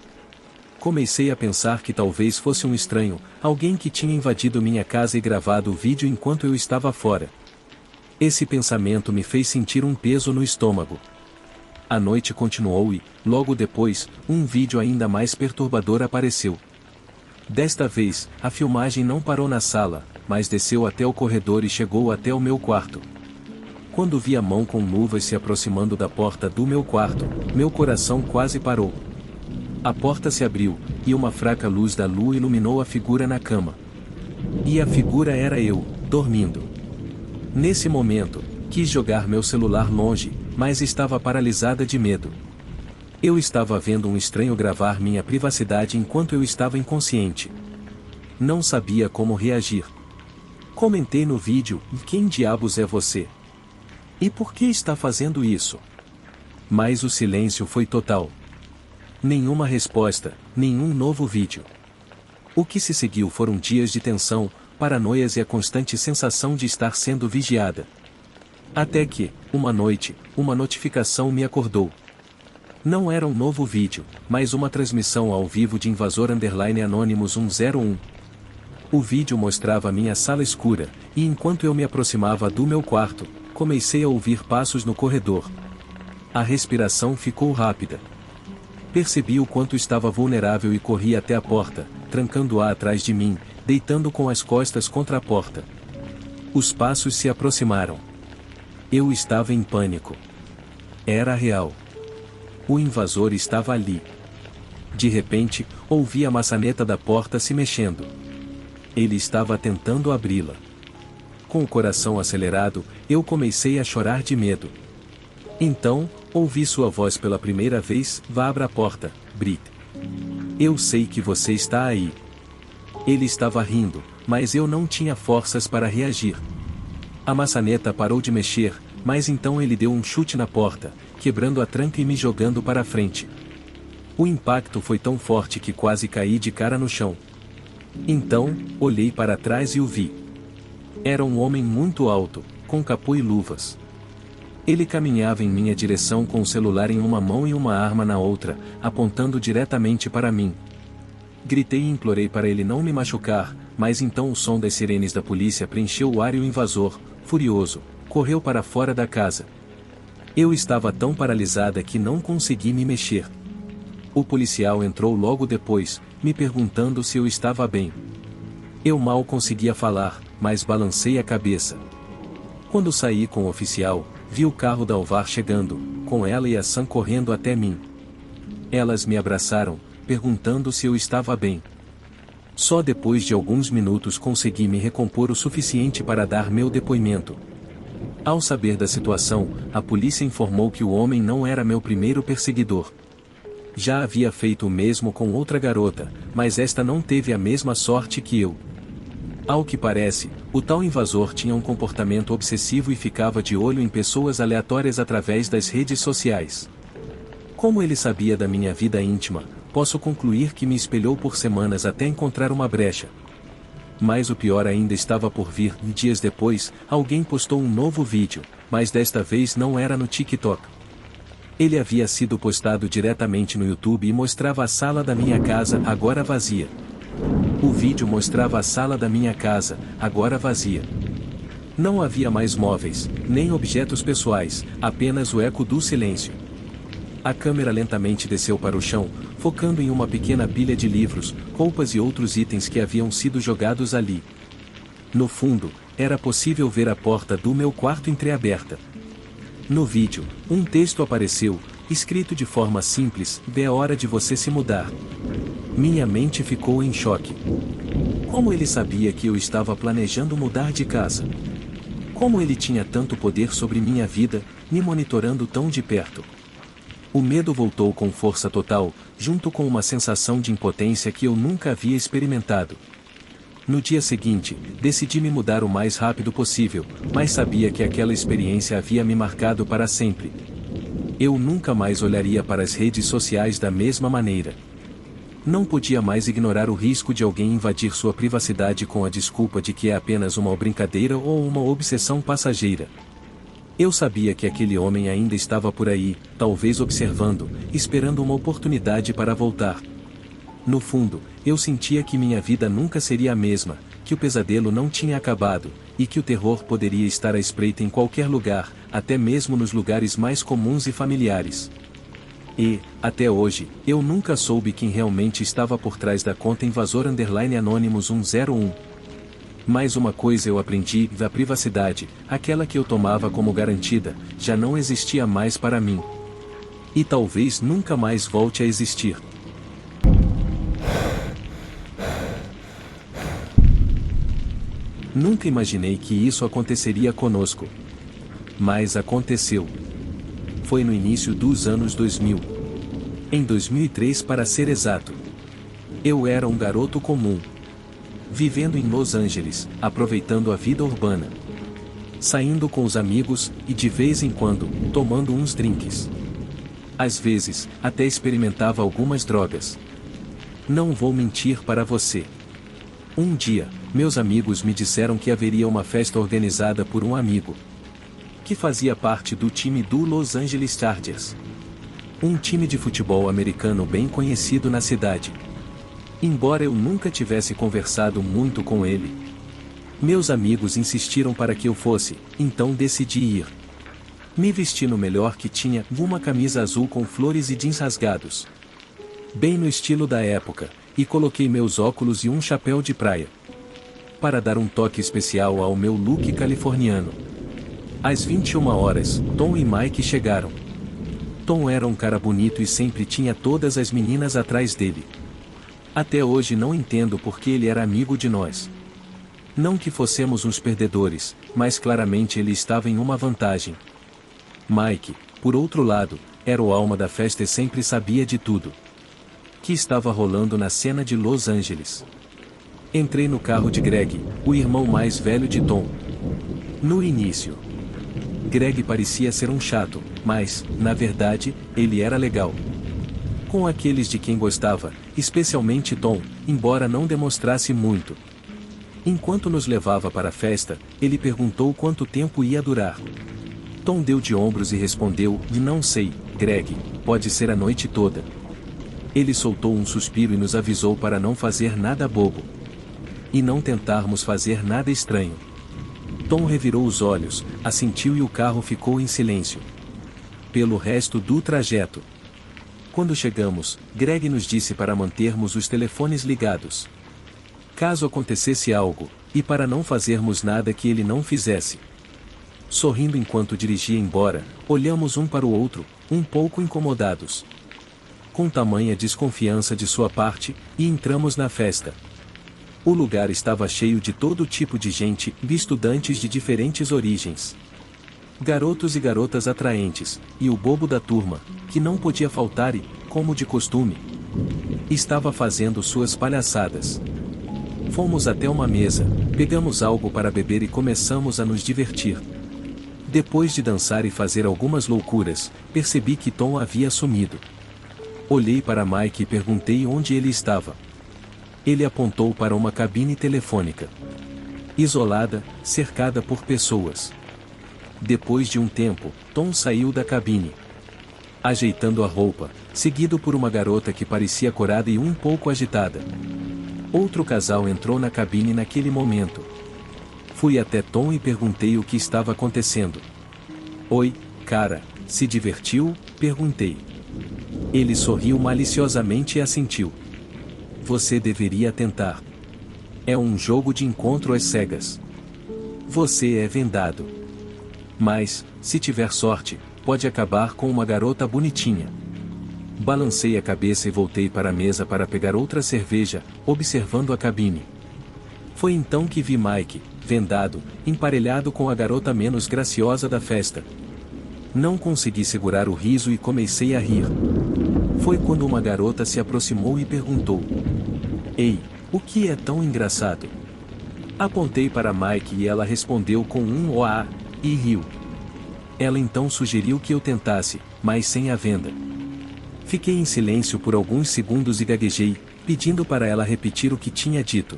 Comecei a pensar que talvez fosse um estranho, alguém que tinha invadido minha casa e gravado o vídeo enquanto eu estava fora. Esse pensamento me fez sentir um peso no estômago. A noite continuou e, logo depois, um vídeo ainda mais perturbador apareceu. Desta vez, a filmagem não parou na sala, mas desceu até o corredor e chegou até o meu quarto. Quando vi a mão com luvas se aproximando da porta do meu quarto, meu coração quase parou. A porta se abriu, e uma fraca luz da lua iluminou a figura na cama. E a figura era eu, dormindo. Nesse momento, quis jogar meu celular longe, mas estava paralisada de medo. Eu estava vendo um estranho gravar minha privacidade enquanto eu estava inconsciente. Não sabia como reagir. Comentei no vídeo, quem diabos é você? E por que está fazendo isso? Mas o silêncio foi total. Nenhuma resposta, nenhum novo vídeo. O que se seguiu foram dias de tensão, paranoias e a constante sensação de estar sendo vigiada. Até que, uma noite, uma notificação me acordou. Não era um novo vídeo, mas uma transmissão ao vivo de Invasor Anonymous 101. O vídeo mostrava minha sala escura, e enquanto eu me aproximava do meu quarto, comecei a ouvir passos no corredor. A respiração ficou rápida. Percebi o quanto estava vulnerável e corri até a porta, trancando-a atrás de mim, deitando com as costas contra a porta. Os passos se aproximaram. Eu estava em pânico. Era real. O invasor estava ali. De repente, ouvi a maçaneta da porta se mexendo. Ele estava tentando abri-la. Com o coração acelerado, eu comecei a chorar de medo. Então, ouvi sua voz pela primeira vez, vá abra a porta, Brit. Eu sei que você está aí. Ele estava rindo, mas eu não tinha forças para reagir. A maçaneta parou de mexer, mas então ele deu um chute na porta, quebrando a tranca e me jogando para frente. O impacto foi tão forte que quase caí de cara no chão. Então, olhei para trás e o vi. Era um homem muito alto, com capô e luvas. Ele caminhava em minha direção com o celular em uma mão e uma arma na outra, apontando diretamente para mim. Gritei e implorei para ele não me machucar, mas então o som das sirenes da polícia preencheu o ar e o invasor, furioso, correu para fora da casa. Eu estava tão paralisada que não consegui me mexer. O policial entrou logo depois, me perguntando se eu estava bem. Eu mal conseguia falar, mas balancei a cabeça. Quando saí com o oficial, vi o carro da Alvar chegando, com ela e a Sam correndo até mim. Elas me abraçaram, perguntando se eu estava bem. Só depois de alguns minutos consegui me recompor o suficiente para dar meu depoimento. Ao saber da situação, a polícia informou que o homem não era meu primeiro perseguidor. Já havia feito o mesmo com outra garota, mas esta não teve a mesma sorte que eu. Ao que parece, o tal invasor tinha um comportamento obsessivo e ficava de olho em pessoas aleatórias através das redes sociais. Como ele sabia da minha vida íntima, posso concluir que me espelhou por semanas até encontrar uma brecha. Mas o pior ainda estava por vir. Dias depois, alguém postou um novo vídeo, mas desta vez não era no TikTok. Ele havia sido postado diretamente no YouTube e mostrava a sala da minha casa, agora vazia. O vídeo mostrava a sala da minha casa, agora vazia. Não havia mais móveis, nem objetos pessoais, apenas o eco do silêncio. A câmera lentamente desceu para o chão, focando em uma pequena pilha de livros, roupas e outros itens que haviam sido jogados ali. No fundo, era possível ver a porta do meu quarto entreaberta. No vídeo, um texto apareceu, escrito de forma simples: "É hora de você se mudar." Minha mente ficou em choque. Como ele sabia que eu estava planejando mudar de casa? Como ele tinha tanto poder sobre minha vida, me monitorando tão de perto? O medo voltou com força total, junto com uma sensação de impotência que eu nunca havia experimentado. No dia seguinte, decidi me mudar o mais rápido possível, mas sabia que aquela experiência havia me marcado para sempre. Eu nunca mais olharia para as redes sociais da mesma maneira. Não podia mais ignorar o risco de alguém invadir sua privacidade com a desculpa de que é apenas uma brincadeira ou uma obsessão passageira. Eu sabia que aquele homem ainda estava por aí, talvez observando, esperando uma oportunidade para voltar. No fundo, eu sentia que minha vida nunca seria a mesma, que o pesadelo não tinha acabado, e que o terror poderia estar à espreita em qualquer lugar, até mesmo nos lugares mais comuns e familiares. E, até hoje, eu nunca soube quem realmente estava por trás da conta invasor_anonymous 101. Mais uma coisa eu aprendi: a privacidade, aquela que eu tomava como garantida, já não existia mais para mim. E talvez nunca mais volte a existir. Nunca imaginei que isso aconteceria conosco. Mas aconteceu. Foi no início dos anos 2000. Em 2003 para ser exato. Eu era um garoto comum. Vivendo em Los Angeles, aproveitando a vida urbana. Saindo com os amigos, e de vez em quando, tomando uns drinks. Às vezes, até experimentava algumas drogas. Não vou mentir para você. Um dia, meus amigos me disseram que haveria uma festa organizada por um amigo que fazia parte do time do Los Angeles Chargers. Um time de futebol americano bem conhecido na cidade. Embora eu nunca tivesse conversado muito com ele, meus amigos insistiram para que eu fosse, então decidi ir. Me vesti no melhor que tinha, uma camisa azul com flores e jeans rasgados, bem no estilo da época, e coloquei meus óculos e um chapéu de praia, para dar um toque especial ao meu look californiano. Às 21 horas, Tom e Mike chegaram. Tom era um cara bonito e sempre tinha todas as meninas atrás dele. Até hoje não entendo por que ele era amigo de nós. Não que fossemos uns perdedores, mas claramente ele estava em uma vantagem. Mike, por outro lado, era o alma da festa e sempre sabia de tudo que estava rolando na cena de Los Angeles. Entrei no carro de Greg, o irmão mais velho de Tom. No início, Greg parecia ser um chato, mas, na verdade, ele era legal com aqueles de quem gostava, especialmente Tom, embora não demonstrasse muito. Enquanto nos levava para a festa, ele perguntou quanto tempo ia durar. Tom deu de ombros e respondeu: não sei, Greg, pode ser a noite toda. Ele soltou um suspiro e nos avisou para não fazer nada bobo. E não tentarmos fazer nada estranho. Tom revirou os olhos, assentiu e o carro ficou em silêncio. Pelo resto do trajeto. Quando chegamos, Greg nos disse para mantermos os telefones ligados. Caso acontecesse algo, e para não fazermos nada que ele não fizesse. Sorrindo enquanto dirigia embora, olhamos um para o outro, um pouco incomodados. Com tamanha desconfiança de sua parte, e entramos na festa. O lugar estava cheio de todo tipo de gente, estudantes de diferentes origens. Garotos e garotas atraentes, e o bobo da turma, que não podia faltar e, como de costume, estava fazendo suas palhaçadas. Fomos até uma mesa, pegamos algo para beber e começamos a nos divertir. Depois de dançar e fazer algumas loucuras, percebi que Tom havia sumido. Olhei para Mike e perguntei onde ele estava. Ele apontou para uma cabine telefônica. Isolada, cercada por pessoas. Depois de um tempo, Tom saiu da cabine. Ajeitando a roupa, seguido por uma garota que parecia corada e um pouco agitada. Outro casal entrou na cabine naquele momento. Fui até Tom e perguntei o que estava acontecendo. Oi, cara, se divertiu? Perguntei. Ele sorriu maliciosamente e assentiu. Você deveria tentar. É um jogo de encontro às cegas. Você é vendado. Mas, se tiver sorte, pode acabar com uma garota bonitinha. Balancei a cabeça e voltei para a mesa para pegar outra cerveja, observando a cabine. Foi então que vi Mike, vendado, emparelhado com a garota menos graciosa da festa. Não consegui segurar o riso e comecei a rir. Foi quando uma garota se aproximou e perguntou: Ei, o que é tão engraçado? Apontei para Mike e ela respondeu com um "oá", e riu. Ela então sugeriu que eu tentasse, mas sem a venda. Fiquei em silêncio por alguns segundos e gaguejei, pedindo para ela repetir o que tinha dito.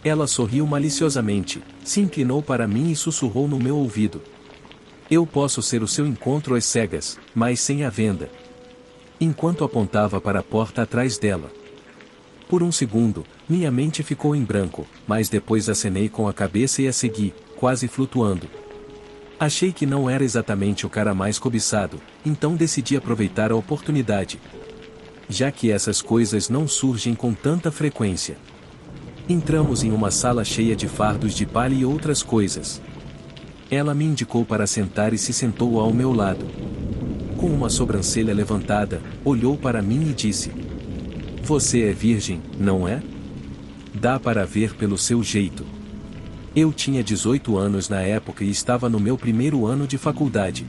Ela sorriu maliciosamente, se inclinou para mim e sussurrou no meu ouvido: Eu posso ser o seu encontro às cegas, mas sem a venda. Enquanto apontava para a porta atrás dela. Por um segundo, minha mente ficou em branco, mas depois acenei com a cabeça e a segui, quase flutuando. Achei que não era exatamente o cara mais cobiçado, então decidi aproveitar a oportunidade. Já que essas coisas não surgem com tanta frequência. Entramos em uma sala cheia de fardos de palha e outras coisas. Ela me indicou para sentar e se sentou ao meu lado. Com uma sobrancelha levantada, olhou para mim e disse: Você é virgem, não é? Dá para ver pelo seu jeito. Eu tinha 18 anos na época e estava no meu primeiro ano de faculdade.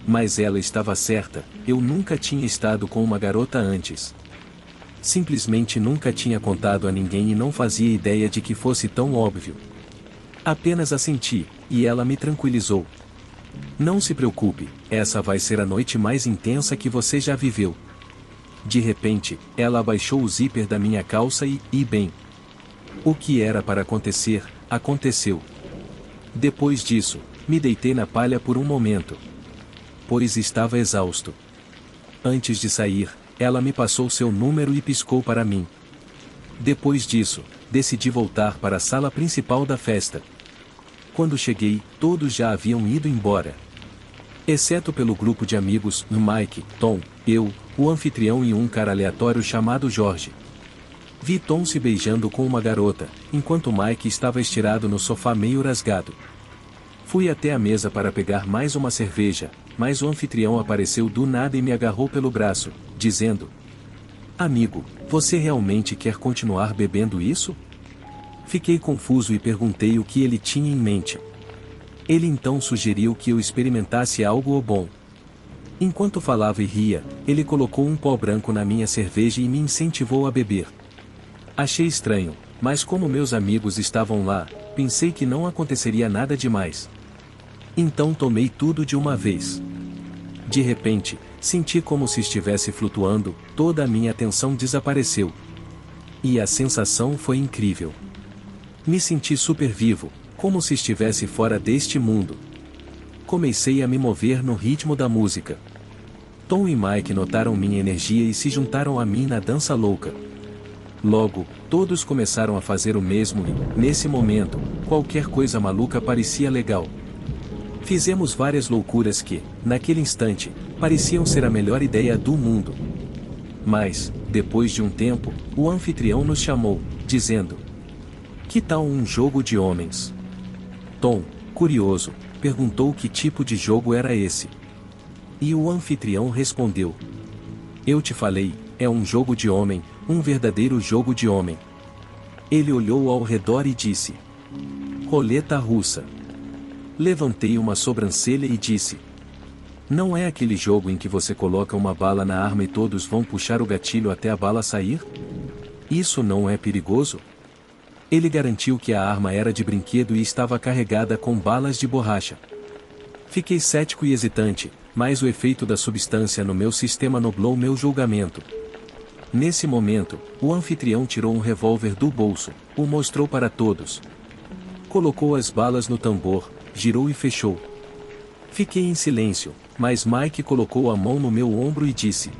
Mas ela estava certa, eu nunca tinha estado com uma garota antes. Simplesmente nunca tinha contado a ninguém e não fazia ideia de que fosse tão óbvio. Apenas assenti, e ela me tranquilizou. Não se preocupe, essa vai ser a noite mais intensa que você já viveu. De repente, ela abaixou o zíper da minha calça e bem. O que era para acontecer, aconteceu. Depois disso, me deitei na palha por um momento. Pois estava exausto. Antes de sair, ela me passou seu número e piscou para mim. Depois disso, decidi voltar para a sala principal da festa. Quando cheguei, todos já haviam ido embora. Exceto pelo grupo de amigos, Mike, Tom, eu, o anfitrião e um cara aleatório chamado Jorge. Vi Tom se beijando com uma garota, enquanto Mike estava estirado no sofá meio rasgado. Fui até a mesa para pegar mais uma cerveja, mas o anfitrião apareceu do nada e me agarrou pelo braço, dizendo: Amigo, você realmente quer continuar bebendo isso? Fiquei confuso e perguntei o que ele tinha em mente. Ele então sugeriu que eu experimentasse algo bom. Enquanto falava e ria, ele colocou um pó branco na minha cerveja e me incentivou a beber. Achei estranho, mas como meus amigos estavam lá, pensei que não aconteceria nada demais. Então tomei tudo de uma vez. De repente, senti como se estivesse flutuando, toda a minha atenção desapareceu. E a sensação foi incrível. Me senti super vivo, como se estivesse fora deste mundo. Comecei a me mover no ritmo da música. Tom e Mike notaram minha energia e se juntaram a mim na dança louca. Logo, todos começaram a fazer o mesmo e, nesse momento, qualquer coisa maluca parecia legal. Fizemos várias loucuras que, naquele instante, pareciam ser a melhor ideia do mundo. Mas, depois de um tempo, o anfitrião nos chamou, dizendo: "Que tal um jogo de homens?" Tom, curioso, perguntou que tipo de jogo era esse. E o anfitrião respondeu: "Eu te falei, é um jogo de homem, um verdadeiro jogo de homem." Ele olhou ao redor e disse: "Roleta russa." Levantei uma sobrancelha e disse: "Não é aquele jogo em que você coloca uma bala na arma e todos vão puxar o gatilho até a bala sair? Isso não é perigoso?" Ele garantiu que a arma era de brinquedo e estava carregada com balas de borracha. Fiquei cético e hesitante, mas o efeito da substância no meu sistema nublou meu julgamento. Nesse momento, o anfitrião tirou um revólver do bolso, o mostrou para todos. Colocou as balas no tambor, girou e fechou. Fiquei em silêncio, mas Mike colocou a mão no meu ombro e disse: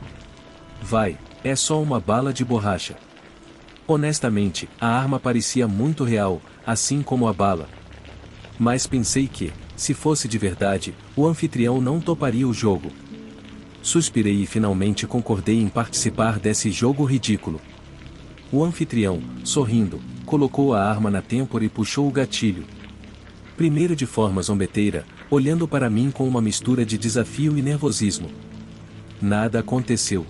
"Vai, é só uma bala de borracha." Honestamente, a arma parecia muito real, assim como a bala. Mas pensei que, se fosse de verdade, o anfitrião não toparia o jogo. Suspirei e finalmente concordei em participar desse jogo ridículo. O anfitrião, sorrindo, colocou a arma na têmpora e puxou o gatilho. Primeiro de forma zombeteira, olhando para mim com uma mistura de desafio e nervosismo. Nada aconteceu.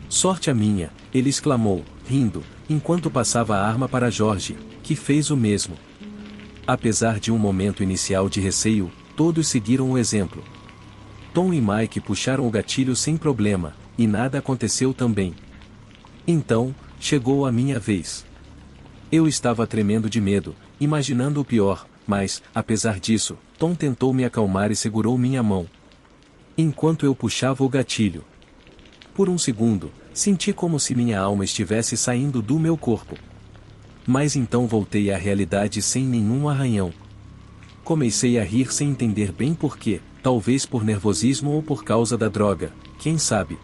"Sorte a minha", ele exclamou, rindo, enquanto passava a arma para George, que fez o mesmo. Apesar de um momento inicial de receio, todos seguiram o exemplo. Tom e Mike puxaram o gatilho sem problema, e nada aconteceu também. Então, chegou a minha vez. Eu estava tremendo de medo, imaginando o pior, mas, apesar disso, Tom tentou me acalmar e segurou minha mão. Enquanto eu puxava o gatilho. Por um segundo, senti como se minha alma estivesse saindo do meu corpo. Mas então voltei à realidade sem nenhum arranhão. Comecei a rir sem entender bem porquê, talvez por nervosismo ou por causa da droga, quem sabe.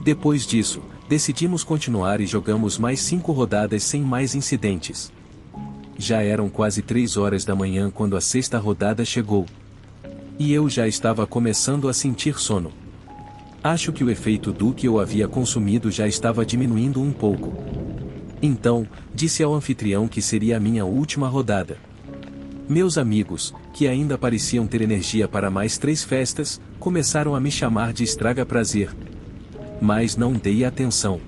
Depois disso, decidimos continuar e jogamos mais 5 rodadas sem mais incidentes. Já eram quase 3 horas da manhã quando a 6ª rodada chegou. E eu já estava começando a sentir sono. Acho que o efeito do que eu havia consumido já estava diminuindo um pouco. Então, disse ao anfitrião que seria a minha última rodada. Meus amigos, que ainda pareciam ter energia para mais 3 festas, começaram a me chamar de estraga-prazer. Mas não dei atenção.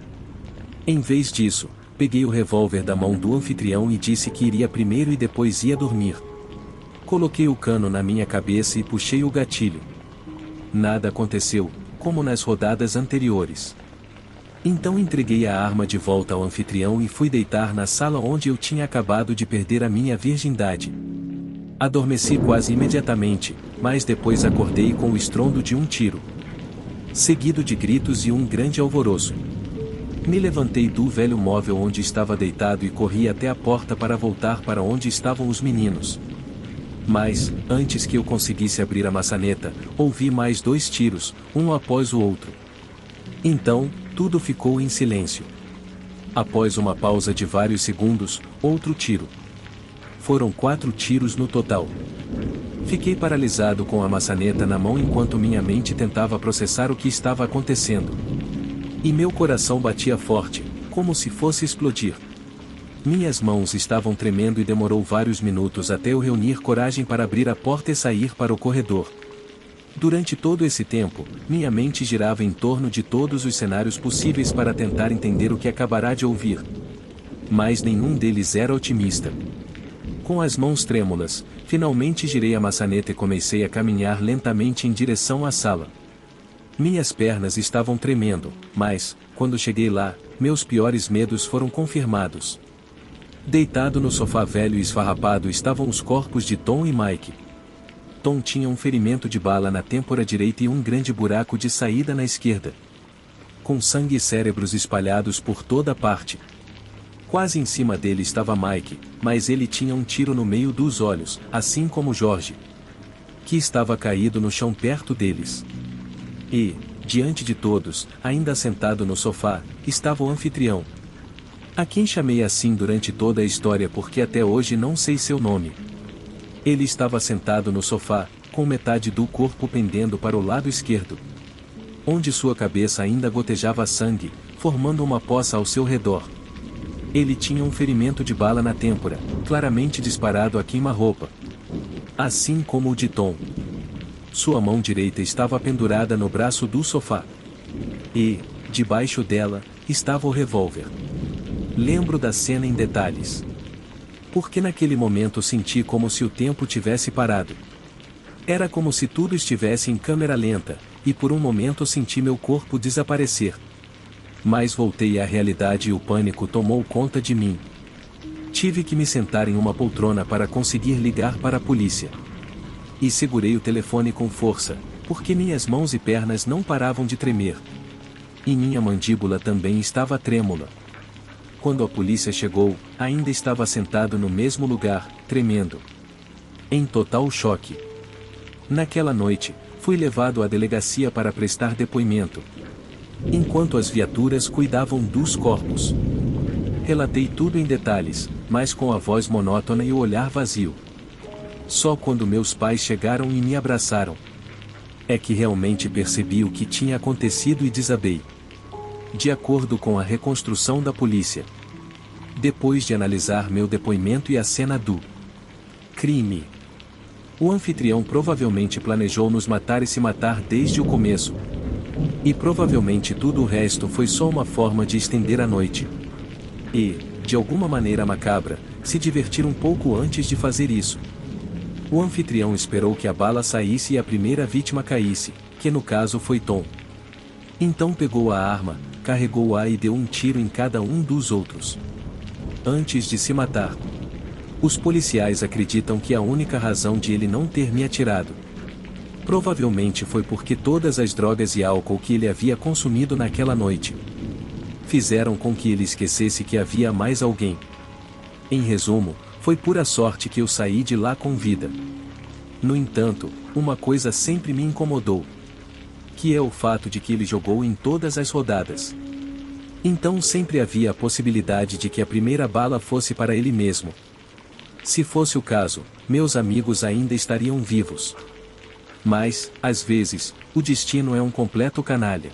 Em vez disso, peguei o revólver da mão do anfitrião e disse que iria primeiro e depois ia dormir. Coloquei o cano na minha cabeça e puxei o gatilho. Nada aconteceu, como nas rodadas anteriores. Então entreguei a arma de volta ao anfitrião e fui deitar na sala onde eu tinha acabado de perder a minha virgindade. Adormeci quase imediatamente, mas depois acordei com o estrondo de um tiro, seguido de gritos e um grande alvoroço. Me levantei do velho móvel onde estava deitado e corri até a porta para voltar para onde estavam os meninos. Mas, antes que eu conseguisse abrir a maçaneta, ouvi mais 2 tiros, um após o outro. Então, tudo ficou em silêncio. Após uma pausa de vários segundos, outro tiro. Foram 4 tiros no total. Fiquei paralisado com a maçaneta na mão enquanto minha mente tentava processar o que estava acontecendo. E meu coração batia forte, como se fosse explodir. Minhas mãos estavam tremendo e demorou vários minutos até eu reunir coragem para abrir a porta e sair para o corredor. Durante todo esse tempo, minha mente girava em torno de todos os cenários possíveis para tentar entender o que acabará de ouvir. Mas nenhum deles era otimista. Com as mãos trêmulas, finalmente girei a maçaneta e comecei a caminhar lentamente em direção à sala. Minhas pernas estavam tremendo, mas, quando cheguei lá, meus piores medos foram confirmados. Deitado no sofá velho e esfarrapado estavam os corpos de Tom e Mike. Tom tinha um ferimento de bala na têmpora direita e um grande buraco de saída na esquerda, com sangue e cérebros espalhados por toda parte. Quase em cima dele estava Mike, mas ele tinha um tiro no meio dos olhos, assim como George, que estava caído no chão perto deles. E, diante de todos, ainda sentado no sofá, estava o anfitrião, a quem chamei assim durante toda a história porque até hoje não sei seu nome. Ele estava sentado no sofá, com metade do corpo pendendo para o lado esquerdo, onde sua cabeça ainda gotejava sangue, formando uma poça ao seu redor. Ele tinha um ferimento de bala na têmpora, claramente disparado a queima-roupa, assim como o de Tom. Sua mão direita estava pendurada no braço do sofá. E, debaixo dela, estava o revólver. Lembro da cena em detalhes, porque naquele momento senti como se o tempo tivesse parado. Era como se tudo estivesse em câmera lenta, e por um momento senti meu corpo desaparecer. Mas voltei à realidade e o pânico tomou conta de mim. Tive que me sentar em uma poltrona para conseguir ligar para a polícia. E segurei o telefone com força, porque minhas mãos e pernas não paravam de tremer. E minha mandíbula também estava trêmula. Quando a polícia chegou, ainda estava sentado no mesmo lugar, tremendo, em total choque. Naquela noite, fui levado à delegacia para prestar depoimento, enquanto as viaturas cuidavam dos corpos. Relatei tudo em detalhes, mas com a voz monótona e o olhar vazio. Só quando meus pais chegaram e me abraçaram, é que realmente percebi o que tinha acontecido e desabei. De acordo com a reconstrução da polícia, depois de analisar meu depoimento e a cena do crime, o anfitrião provavelmente planejou nos matar e se matar desde o começo. E provavelmente tudo o resto foi só uma forma de estender a noite. E, de alguma maneira macabra, se divertir um pouco antes de fazer isso. O anfitrião esperou que a bala saísse e a primeira vítima caísse, que no caso foi Tom. Então pegou a arma, carregou-a e deu um tiro em cada um dos outros, antes de se matar. Os policiais acreditam que a única razão de ele não ter me atirado provavelmente foi porque todas as drogas e álcool que ele havia consumido naquela noite fizeram com que ele esquecesse que havia mais alguém. Em resumo, foi pura sorte que eu saí de lá com vida. No entanto, uma coisa sempre me incomodou, que é o fato de que ele jogou em todas as rodadas. Então sempre havia a possibilidade de que a primeira bala fosse para ele mesmo. Se fosse o caso, meus amigos ainda estariam vivos. Mas, às vezes, o destino é um completo canalha.